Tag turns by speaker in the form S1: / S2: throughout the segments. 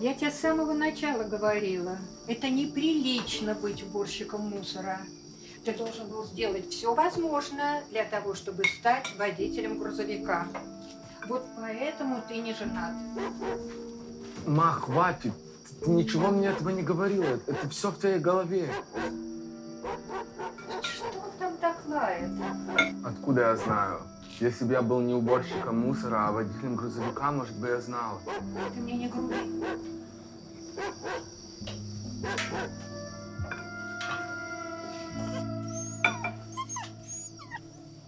S1: Я тебе с самого начала говорила, это неприлично быть уборщиком мусора. Ты должен был сделать все возможное для того, чтобы стать водителем грузовика. Вот поэтому ты не женат.
S2: Ма, хватит. Ты ничего мне этого не говорила. Это все в твоей голове.
S1: Что там так лает?
S2: Откуда я знаю? Если бы я был не уборщиком мусора, а водителем грузовика, может быть, я знала.
S1: Ты мне не груби.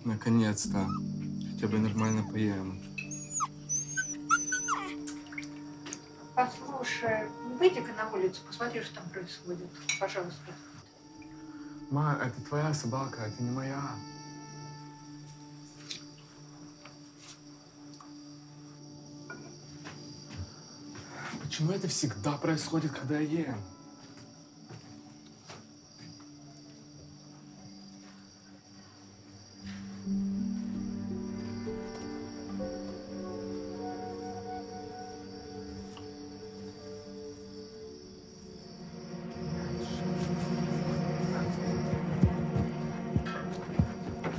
S2: Наконец-то. Хотя бы нормально поем.
S1: Послушай, выйди-ка на улицу, посмотри, что там происходит. Пожалуйста.
S2: Ма, это твоя собака, это не моя. Почему это всегда происходит, когда я ем?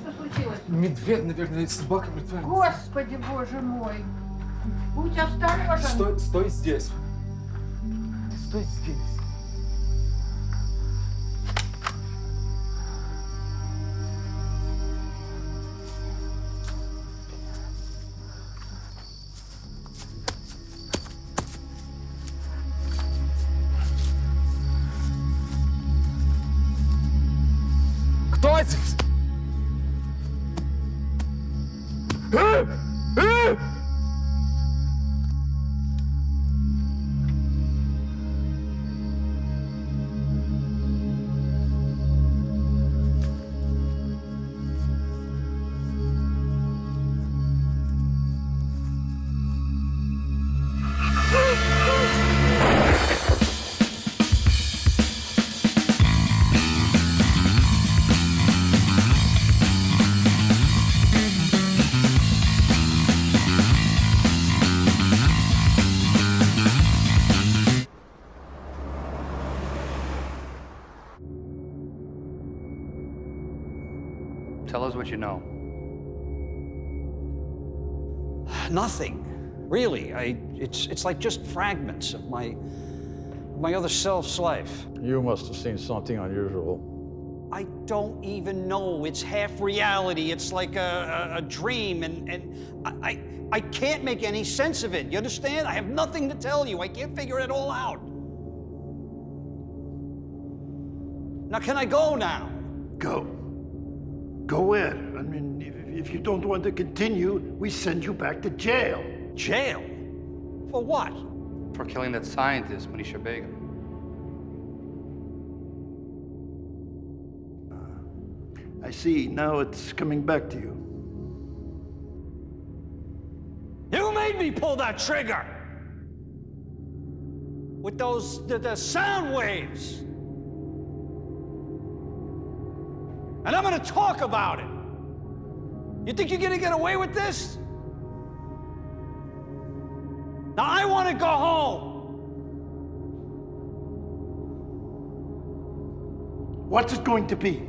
S1: Что случилось?
S2: Медведь, наверное, собака мертвая.
S1: Господи, боже мой! Будь осторожен!
S2: Стой здесь. Стой здесь. Кто здесь?
S3: Tell us what you know.
S4: Nothing, really. It's like just fragments of my other self's life.
S5: You must have seen something unusual.
S4: I don't even know. It's half reality. It's like a dream, and I can't make any sense of it. You understand? I have nothing to tell you. I can't figure it all out. Now, can I go now?
S6: Go. Go where? I mean, if you don't want to continue, we send you back to jail.
S4: Jail? For what?
S3: For killing that scientist, Manisha Begum.
S6: I see. Now it's coming back to you.
S4: You made me pull that trigger! With those, the sound waves! And I'm gonna talk about it! You think you're gonna get away with this? Now I wanna go home!
S6: What's it going to be?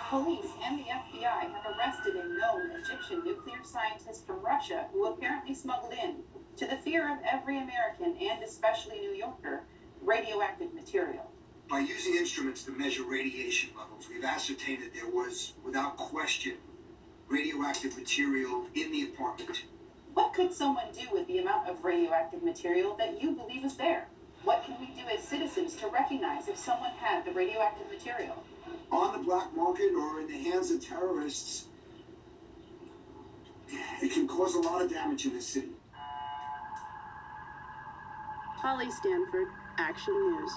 S7: Police and the FBI have arrested a known Egyptian nuclear scientist from Russia who apparently smuggled in, to the fear of every American and especially New Yorker, radioactive material.
S8: By using instruments to measure radiation levels, we've ascertained that there was, without question, radioactive material in the apartment.
S7: What could someone do with the amount of radioactive material that you believe is there? What can we do as citizens to recognize if someone had the radioactive material?
S8: On the black market or in the hands of terrorists, it can cause a lot of damage in this city.
S7: Holly Stanford, Action News.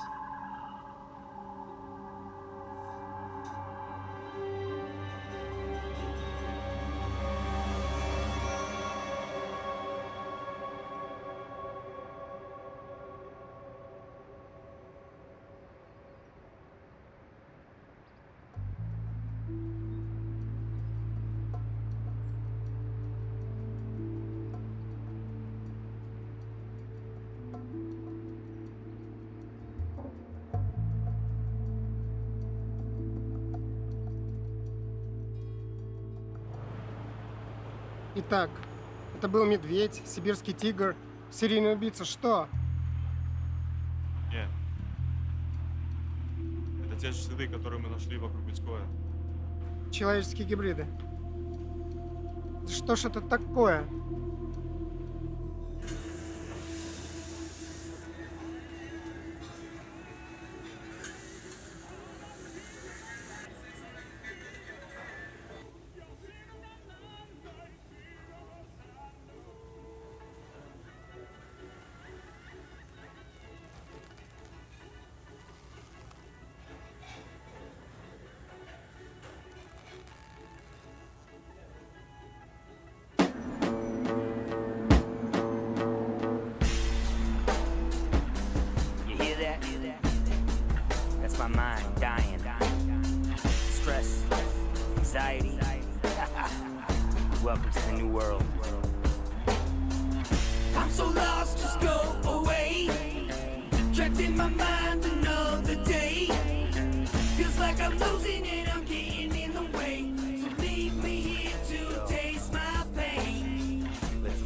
S9: Итак, это был медведь, сибирский тигр, серийный убийца. Что?
S10: Нет. Это те же следы, которые мы нашли вокруг Мицкоя.
S9: Человеческие гибриды. Да что ж это такое?
S11: My mind dying. Stress, anxiety. Welcome to the new world. I'm so lost, just go away. Trapped in my mind another day. Feels like I'm losing and I'm getting in the way. So leave me here to taste my pain.
S12: Let's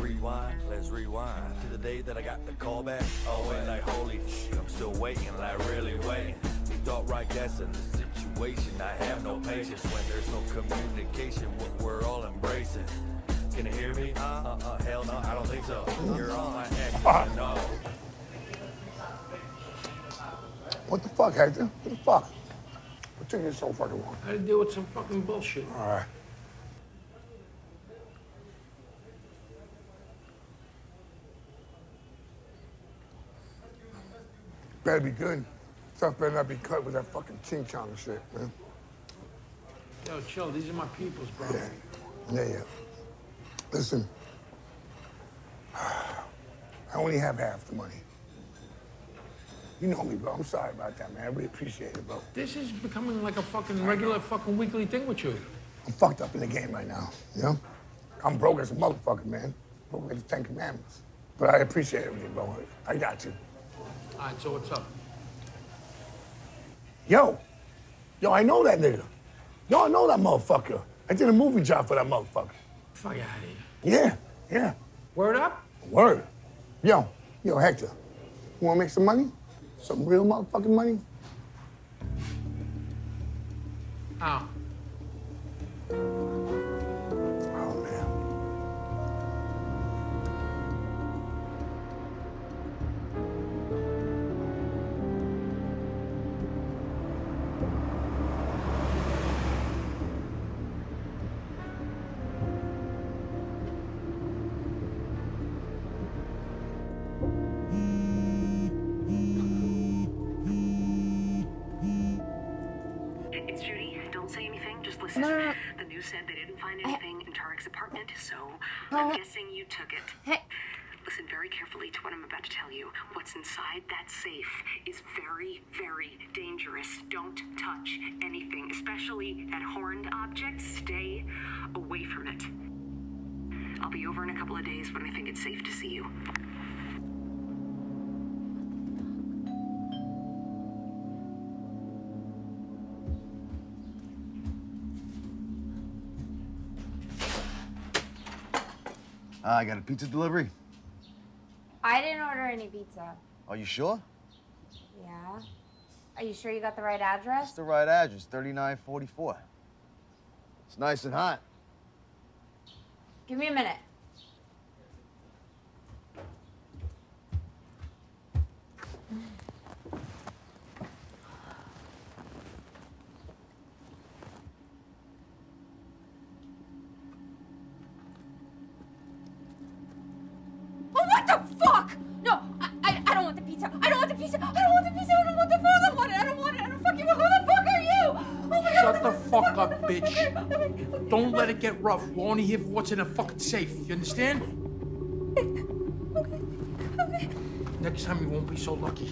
S12: rewind to the day that I got the call back. Oh, and like, holy shit, I'm still waiting, like really waiting. Thought right guessing the situation. I have no patience when there's no communication. What we're all embracing. Can you hear me? Hell no, I don't think so. You're on my ex. No.
S6: What the fuck, Hector? What the fuck? What took you so fucking long?
S13: I had to deal with some fucking bullshit.
S6: All right. Better be good. Stuff better not be cut with that fucking ching chong shit, man.
S13: Yo, chill. These are my peoples, bro.
S6: Yeah. Listen, I only have half the money. You know me, bro. I'm sorry about that, man. I really appreciate it, bro.
S13: This is becoming like a fucking regular fucking weekly thing with you.
S6: I'm fucked up in the game right now, you know? I'm broke as a motherfucker, man. Broke as the 10 Commandments. But I appreciate everything, bro. I got you.
S13: All right, so what's up?
S6: Yo, I know that nigga. Yo, I know that motherfucker. I did a movie job for that motherfucker.
S13: Fuck out of here.
S6: Yeah.
S13: Word up?
S6: Word. Yo, Hector, you wanna make some money? Some real motherfucking money?
S13: How?
S6: Oh, man.
S14: No. The news said they didn't find anything in Tarek's apartment, so I'm guessing you took it.
S1: Hey.
S14: Listen very carefully to what I'm about to tell you. What's inside that safe is very, very dangerous. Don't touch anything, especially that horned object. Stay away from it. I'll be over in a couple of days when I think it's safe to see you.
S15: I got a pizza delivery.
S16: I didn't order any pizza.
S15: Are you sure?
S16: Yeah. Are you sure you got the right address?
S15: It's the right address, 3944. It's nice and hot.
S16: Give me a minute. What the fuck? No, I don't want the pizza. I don't want the pizza. I don't want the pizza. I don't want the food. I don't want it. I don't want it. I don't fucking want it. Who the fuck are you? Oh my God.
S13: Shut the fuck up, bitch. Don't let it get rough. We're only here for what's in a fucking safe. You understand?
S16: Okay.
S13: Next time you won't be so lucky.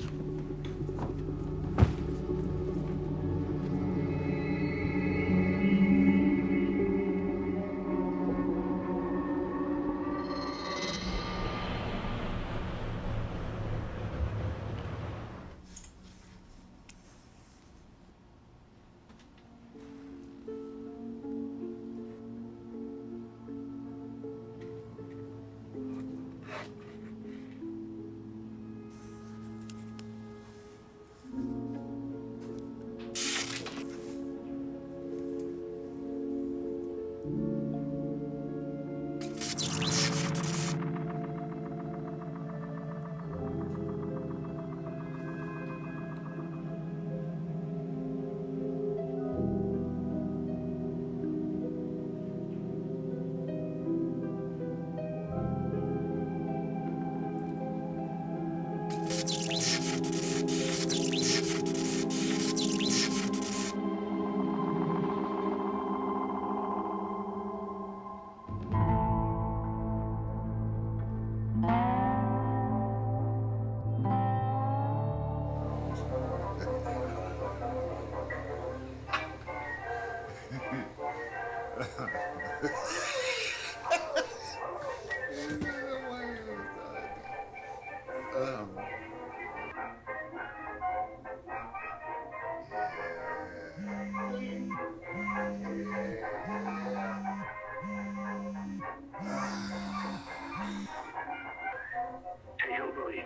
S17: Hey, Hillbilly,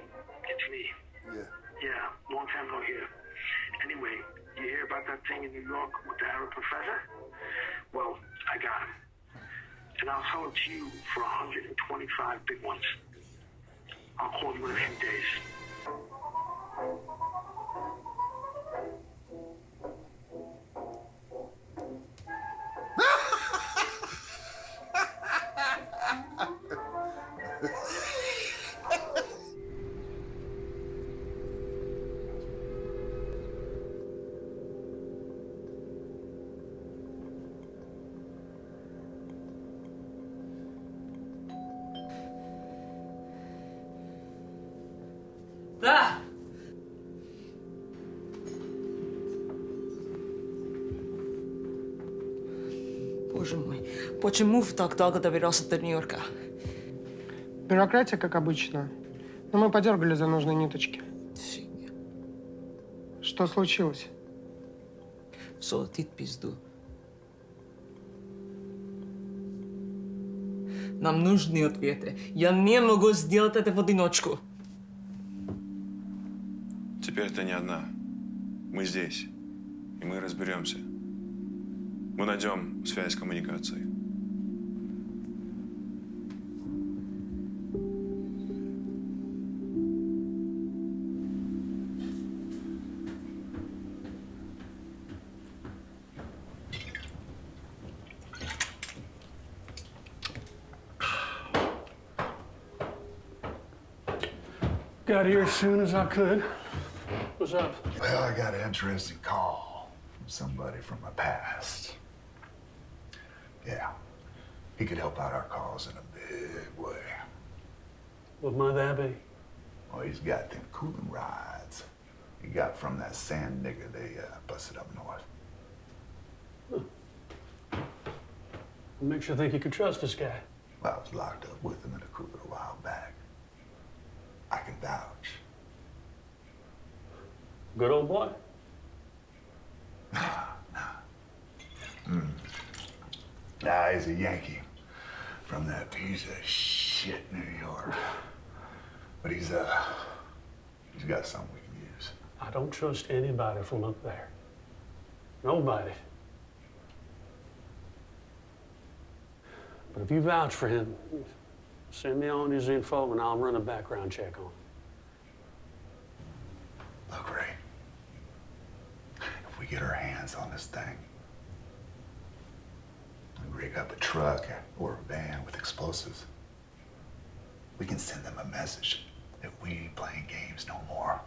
S17: it's me. Yeah, long time no hear. Anyway, you hear about that thing in New York with the Arab professor? Well, I got him. And I'll sell him to you for 125 big ones. I'll call you in a few days.
S18: Да! Боже мой, почему так долго добирался до Нью-Йорка?
S9: Бюрократия, как обычно. Но мы подергали за нужные ниточки.
S18: Фигня.
S9: Что случилось?
S18: Золотит пизду. Нам нужны ответы. Я не могу сделать это в одиночку.
S10: Теперь ты не одна. Мы здесь. И мы разберемся. Мы найдем связь с коммуникацией.
S19: Got here as soon as I could. What's up?
S20: Well, I got an interesting call from somebody from my past. Yeah, he could help out our cause in a big way.
S19: What might that be?
S20: Well, he's got them cooling rides he got from that sand nigger they busted up north.
S19: What makes you think you could trust this guy?
S20: Well, I was locked up with him in a cooler a while back. I can vouch.
S19: Good old boy?
S20: Nah, he's a Yankee from that piece of shit shit New York. But he's got something we can use.
S19: I don't trust anybody from up there. Nobody. But if you vouch for him, send me on his info and I'll run a background check on him.
S20: Look, Ray, if we get our hands on this thing, we rig up a truck or a van with explosives, we can send them a message that we ain't playing games no more.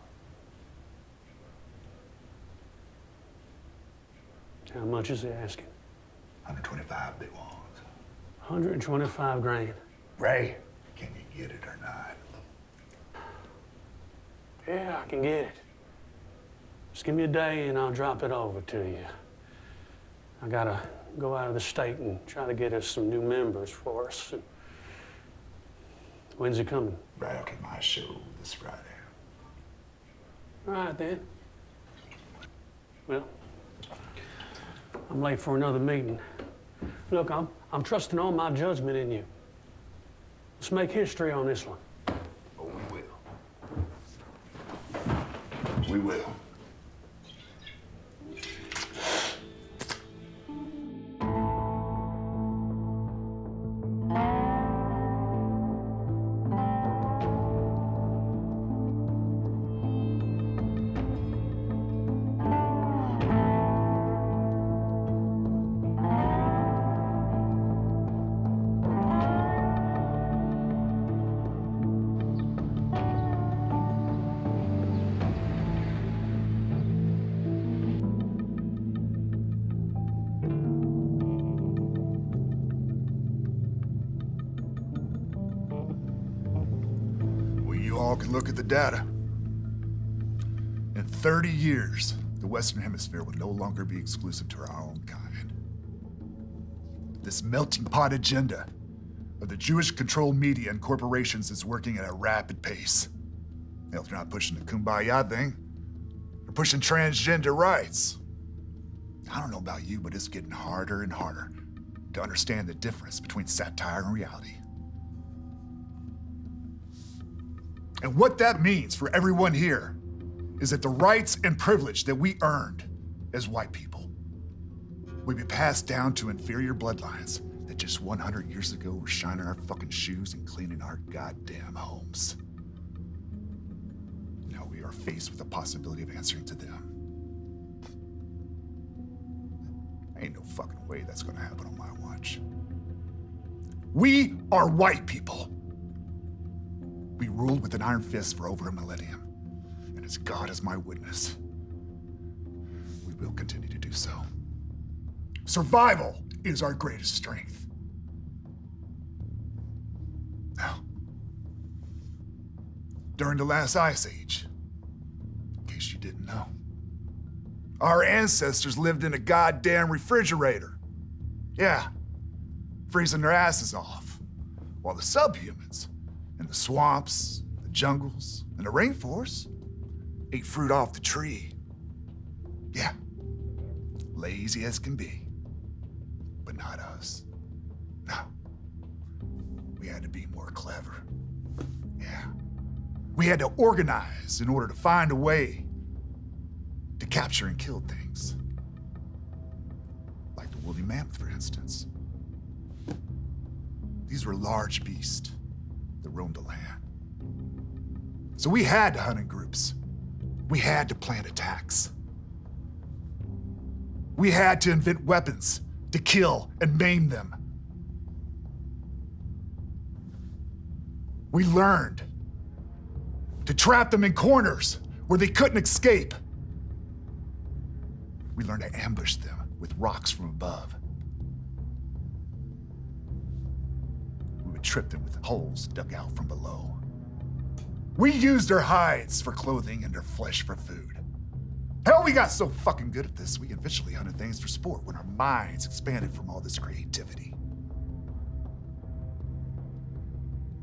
S19: How much is he asking?
S20: 125 they want.
S19: 125 grand.
S20: Ray, can you get it or not?
S19: Yeah, I can get it. Just give me a day and I'll drop it over to you. I gotta go out of the state and try to get us some new members for us. When's he coming?
S20: Right after my show this Friday.
S19: All right, then. Well, I'm late for another meeting. Look, I'm trusting all my judgment in you. Let's make history on this one.
S20: Oh, we will. We will. Look at the data. In 30 years, the Western Hemisphere will no longer be exclusive to our own kind. This melting pot agenda of the Jewish-controlled media and corporations is working at a rapid pace. Hell, they're not pushing the kumbaya thing. They're pushing transgender rights. I don't know about you, but it's getting harder and harder to understand the difference between satire and reality. And what that means for everyone here is that the rights and privilege that we earned as white people will be passed down to inferior bloodlines that just 100 years ago were shining our fucking shoes and cleaning our goddamn homes. Now we are faced with the possibility of answering to them. Ain't no fucking way that's gonna happen on my watch. We are white people. We ruled with an iron fist for over a millennium. And as God is my witness, we will continue to do so. Survival is our greatest strength. Now, during the last ice age, in case you didn't know, our ancestors lived in a goddamn refrigerator. Yeah, freezing their asses off, while the subhumans in the swamps, the jungles, and the rainforests ate fruit off the tree. Yeah, lazy as can be, but not us. No, we had to be more clever. Yeah, we had to organize in order to find a way to capture and kill things. Like the woolly mammoth, for instance. These were large beasts that roamed the land. So we had to hunt in groups. We had to plan attacks. We had to invent weapons to kill and maim them. We learned to trap them in corners where they couldn't escape. We learned to ambush them with rocks from above. We would trip them with holes dug out from below. We used their hides for clothing and their flesh for food. Hell, we got so fucking good at this, we eventually hunted things for sport when our minds expanded from all this creativity.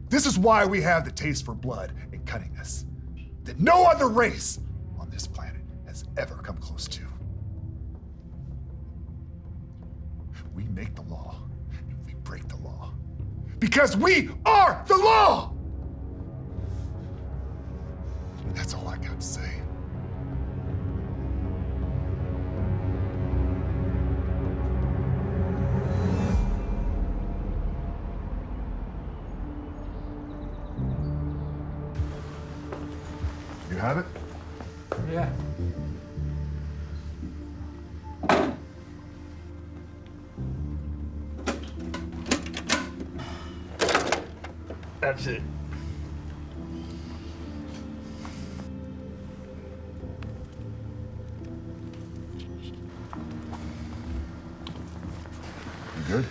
S20: This is why we have the taste for blood and cunningness that no other race on this planet has ever come close to. We make the law, and we break the law. Because we are the law! And that's all I got to say. You have it?
S13: Yeah. That's it.
S20: You good?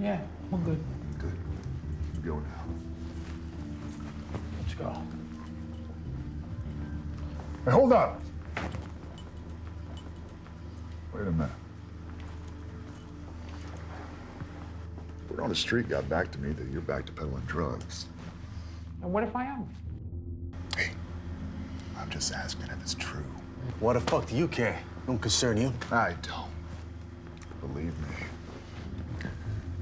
S13: Yeah, we're good.
S20: Good. You go now.
S13: Let's go.
S20: Hey, hold up. Wait a minute. Word on the street got back to me that you're back to peddling drugs.
S13: And what if I am?
S20: Hey, I'm just asking if it's true.
S15: Why the fuck do you care? Don't concern you.
S20: I don't. Believe me.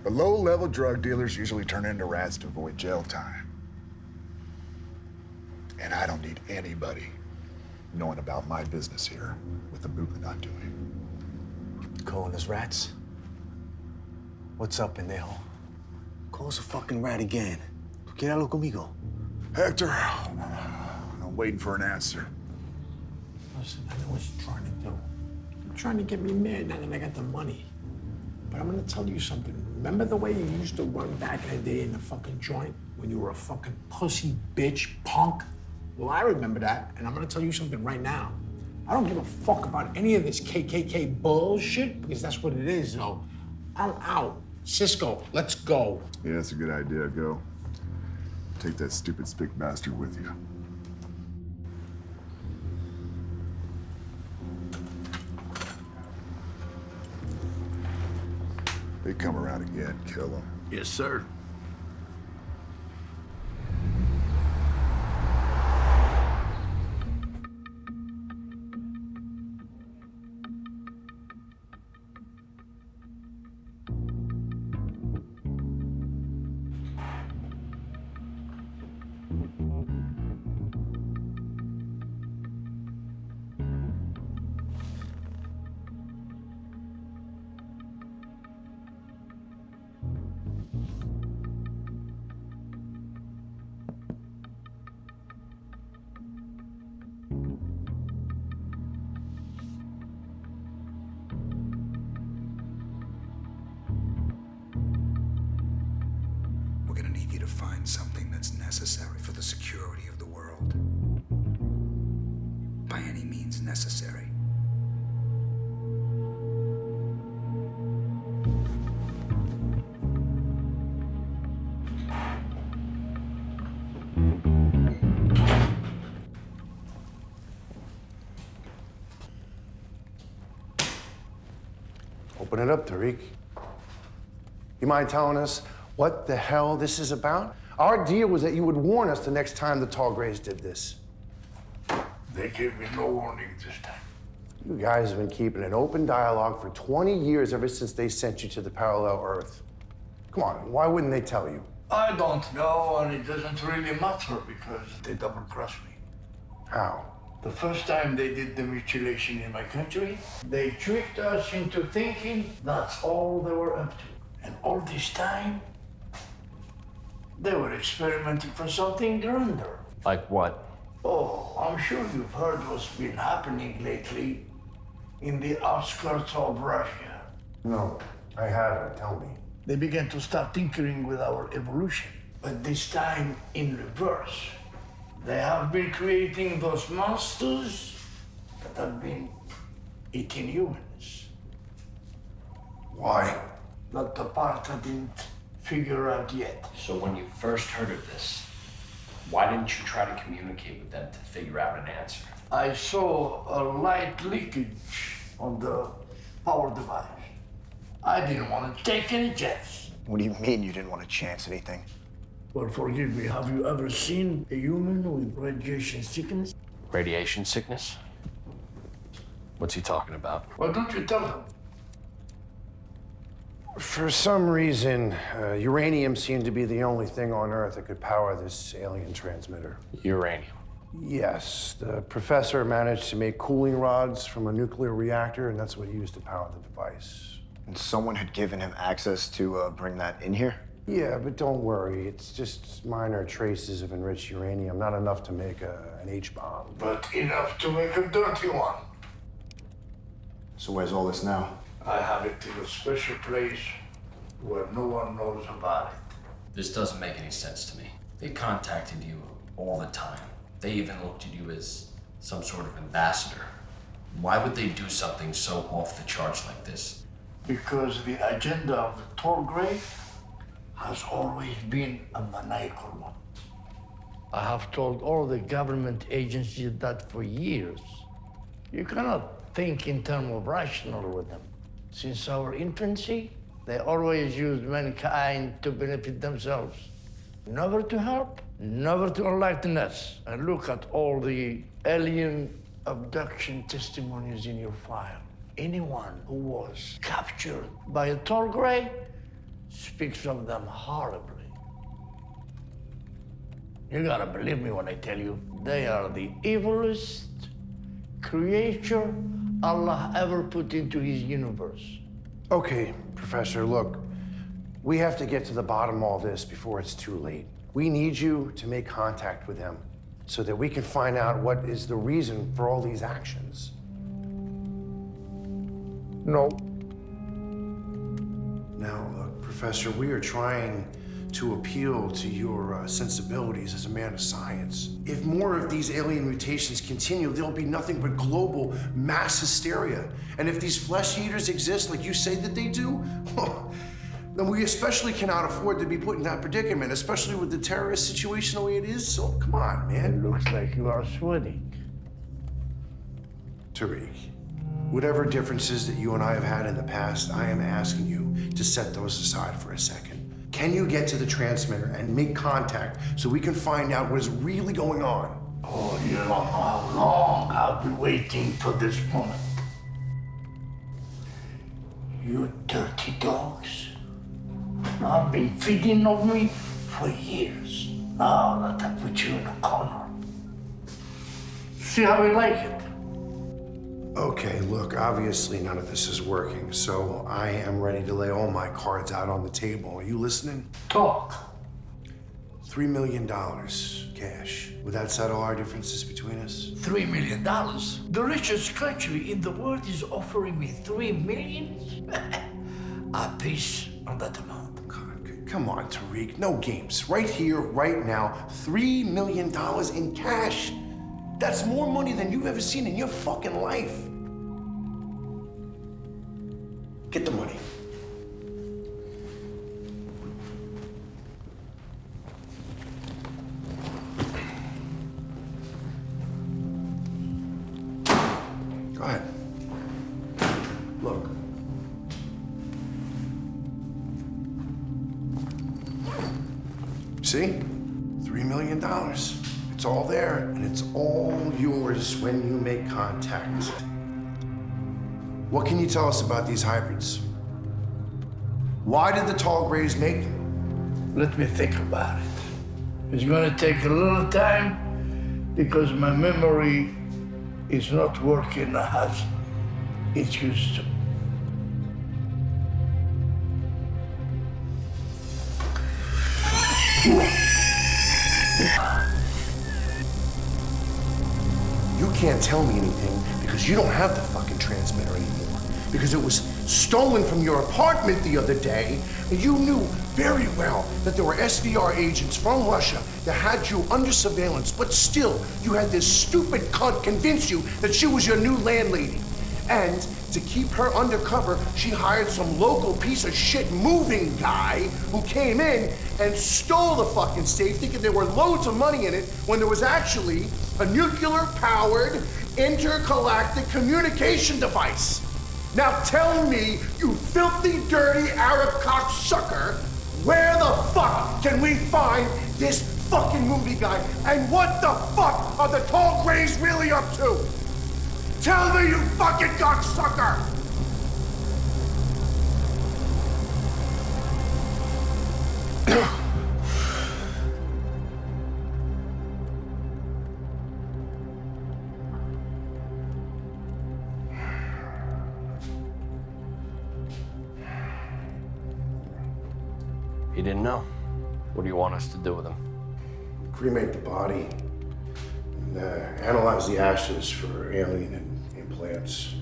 S20: But low-level drug dealers usually turn into rats to avoid jail time. And I don't need anybody knowing about my business here with the movement I'm doing.
S15: Calling us rats? What's up, pendejo? Call us a fucking rat again. ¿Tú quieres algo conmigo?
S20: Hector, I'm waiting for an answer.
S13: Listen, I know what you're trying to do. You're trying to get me mad now that I got the money. But I'm gonna tell you something. Remember the way you used to run back in the day in the fucking joint when you were a fucking pussy bitch punk? Well, I remember that, and I'm gonna tell you something right now. I don't give a fuck about any of this KKK bullshit, because that's what it is, though. I'm out. Cisco, let's go.
S20: Yeah, that's a good idea. Go. Take that stupid spick bastard with you. They come around again, kill them.
S13: Yes, sir.
S8: We're gonna need you to find something that's necessary for the security of the world. By any means necessary.
S21: Open it up, Tariq. You mind telling us what the hell this is about? Our deal was that you would warn us the next time the Tall Grays did this.
S9: They gave me no warning this time.
S21: You guys have been keeping an open dialogue for 20 years ever since they sent you to the parallel Earth. Come on, why wouldn't they tell you?
S9: I don't know, and it doesn't really matter because they double-crossed me.
S21: How?
S9: The first time they did the mutilation in my country, they tricked us into thinking that's all they were up to. And all this time, they were experimenting for something grander.
S15: Like what?
S9: Oh, I'm sure you've heard what's been happening lately in the outskirts of Russia.
S21: No, I haven't. Tell me.
S9: They began to start tinkering with our evolution, but this time in reverse. They have been creating those monsters that have been eating humans.
S21: Why?
S9: Not the part I didn't figure out yet.
S22: So when you first heard of this, why didn't you try to communicate with them to figure out an answer?
S9: I saw a light leakage on the power device. I didn't want to take any chance.
S15: What do you mean you didn't want to chance anything?
S9: Well, forgive me, have you ever seen a human with radiation sickness?
S22: Radiation sickness? What's he talking about?
S9: Why don't you tell him?
S21: For some reason, uranium seemed to be the only thing on Earth that could power this alien transmitter.
S22: Uranium?
S21: Yes. The professor managed to make cooling rods from a nuclear reactor, and that's what he used to power the device.
S15: And someone had given him access to bring that in here?
S21: Yeah, but don't worry. It's just minor traces of enriched uranium, not enough to make an H-bomb.
S9: But enough to make a dirty one.
S15: So where's all this now?
S9: I have it in a special place where no one knows about it.
S22: This doesn't make any sense to me. They contacted you all the time. They even looked at you as some sort of ambassador. Why would they do something so off the charts like this?
S9: Because the agenda of the tall grey has always been a maniacal one. I have told all the government agencies that for years. You cannot think in terms of rational with them. Since our infancy, they always used mankind to benefit themselves. Never to help, never to enlighten us. And look at all the alien abduction testimonies in your file. Anyone who was captured by a tall grey speaks of them horribly. You gotta believe me when I tell you, they are the evilest creature Allah ever put into his universe.
S21: Okay, Professor, look. We have to get to the bottom of all this before it's too late. We need you to make contact with them so that we can find out what is the reason for all these actions.
S9: No.
S21: Now, Professor, we are trying to appeal to your sensibilities as a man of science. If more of these alien mutations continue, there'll be nothing but global mass hysteria. And if these flesh eaters exist like you say that they do, then we especially cannot afford to be put in that predicament, especially with the terrorist situation the way it is. So come on, man.
S9: It looks like you are sweating.
S21: Tariq, whatever differences that you and I have had in the past, I am asking you to set those aside for a second. Can you get to the transmitter and make contact so we can find out what is really going on?
S9: Oh, you don't know how long I've been waiting for this moment. You dirty dogs. I've been feeding on me for years. Now that I put you in a corner. See how we like it?
S21: Okay, look, obviously none of this is working, so I am ready to lay all my cards out on the table. Are you listening?
S9: Talk.
S21: $3 million cash. Would that settle our differences between us?
S9: $3 million? The richest country in the world is offering me $3 million? A piece on that amount.
S21: God, come on, Tariq, no games. Right here, right now, $3 million in cash. That's more money than you've ever seen in your fucking life. Get the money. Go ahead. Look. See? $3 million. It's all there, and it's all yours when you make contact. What can you tell us about these hybrids? Why did the tall grays make them?
S9: Let me think about it. It's gonna take a little time because my memory is not working as it used to.
S21: You can't tell me anything because you don't have the fucking transmitter anymore. Because it was stolen from your apartment the other day, and you knew very well that there were SVR agents from Russia that had you under surveillance, but still, you had this stupid cunt convince you that she was your new landlady. And to keep her undercover, she hired some local piece of shit moving guy who came in and stole the fucking safe, thinking there were loads of money in it, when there was actually a nuclear-powered intergalactic communication device. Now tell me, you filthy, dirty Arab cocksucker, where the fuck can we find this fucking movie guy? And what the fuck are the tall grays really up to? Tell me, you fucking cocksucker!
S22: He didn't know. What do you want us to do with him?
S21: Cremate the body and analyze the ashes for alien implants.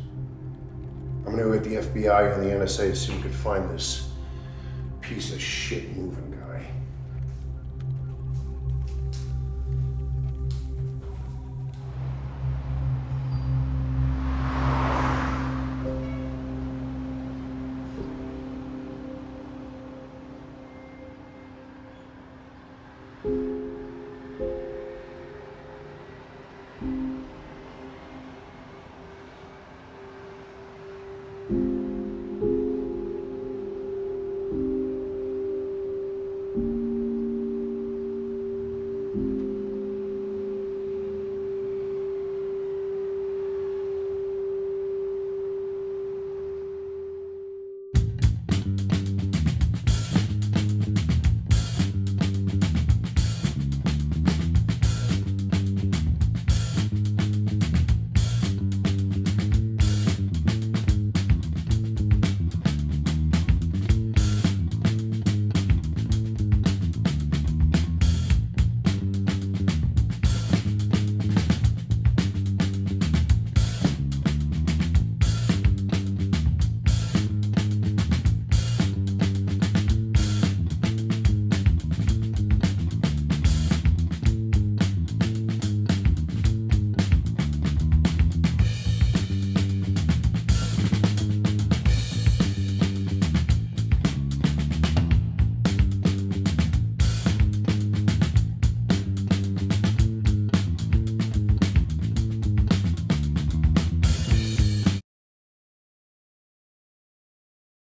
S21: I'm gonna go get the FBI and the NSA so we can find this piece of shit moving.